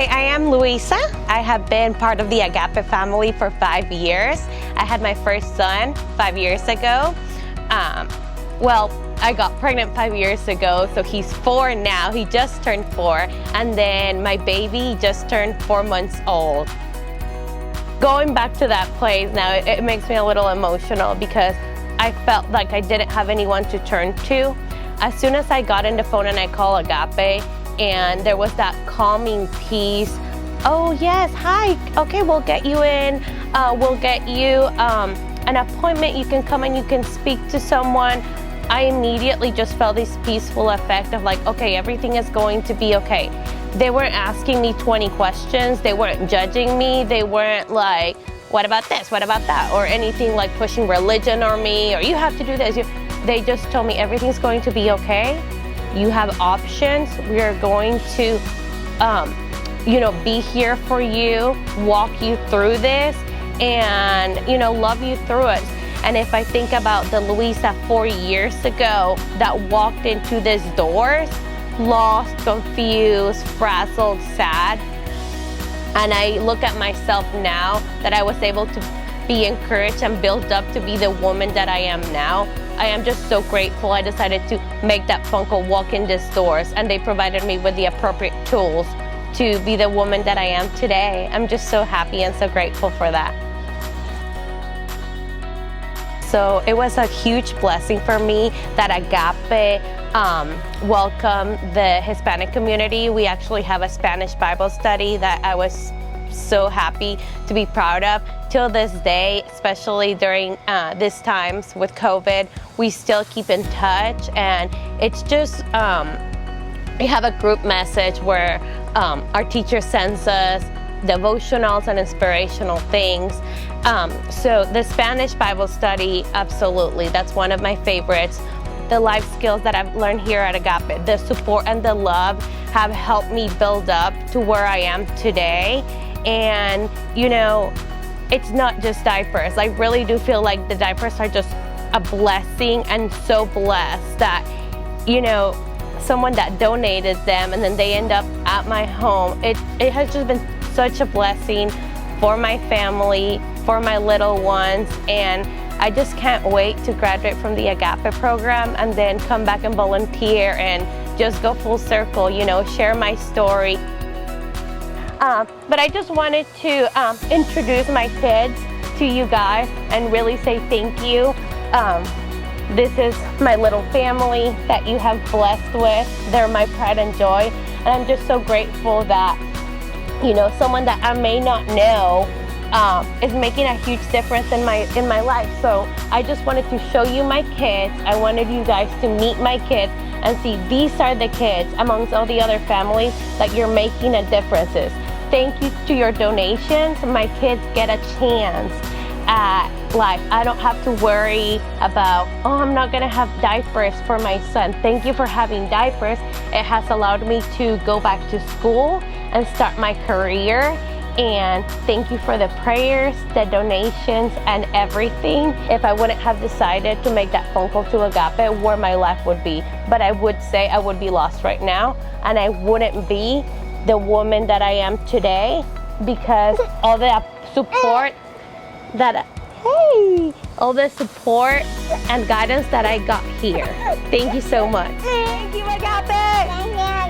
Hi, I am Luisa. I have been part of the AGAPE family for 5 years. I had my first son 5 years ago. Well, I got pregnant 5 years ago, so he's 4 now. He just turned 4. And then my baby just turned 4 months old. Going back to that place now, it makes me a little emotional because I felt like I didn't have anyone to turn to. As soon as I got in the phone and I called AGAPE, and there was that calming peace. Oh yes, hi, okay, we'll get you in. We'll get you an appointment. You can come and you can speak to someone. I immediately just felt this peaceful effect of like, okay, everything is going to be okay. They weren't asking me 20 questions. They weren't judging me. They weren't like, what about this? What about that? Or anything like pushing religion on me, or you have to do this. They just told me everything's going to be okay. You have options. We are going to, be here for you, walk you through this, and, love you through it. And if I think about the Luisa 4 years ago that walked into these doors, lost, confused, frazzled, sad, and I look at myself now that I was able to be encouraged and built up to be the woman that I am now, I am just so grateful. I decided to make that phone call, walk in these doors, and they provided me with the appropriate tools to be the woman that I am today. I'm just so happy and so grateful for that. So it was a huge blessing for me that AGAPE welcomed the Hispanic community. We actually have a Spanish Bible study that I was so happy to be proud of. Till this day, especially during these times with COVID, we still keep in touch, and it's just, we have a group message where our teacher sends us devotionals and inspirational things. So the Spanish Bible study, absolutely, that's one of my favorites. The life skills that I've learned here at AGAPE, the support and the love have helped me build up to where I am today. And, it's not just diapers. I really do feel like the diapers are just a blessing, and so blessed that, someone that donated them and then they end up at my home. It has just been such a blessing for my family, for my little ones, and I just can't wait to graduate from the AGAPE program and then come back and volunteer and just go full circle, share my story. But I just wanted to introduce my kids to you guys and really say thank you. This is my little family that you have blessed with. They're my pride and joy. And I'm just so grateful that, someone that I may not know is making a huge difference in my life. So I just wanted to show you my kids. I wanted you guys to meet my kids and see these are the kids amongst all the other families that you're making a difference. Thank you to your donations. My kids get a chance at life. I don't have to worry about, I'm not gonna have diapers for my son. Thank you for having diapers. It has allowed me to go back to school and start my career. And thank you for the prayers, the donations, and everything. If I wouldn't have decided to make that phone call to AGAPE, where my life would be. But I would say I would be lost right now, and I wouldn't be the woman that I am today because all the support all the support and guidance that I got here. Thank you so much. Thank you, AGAPE.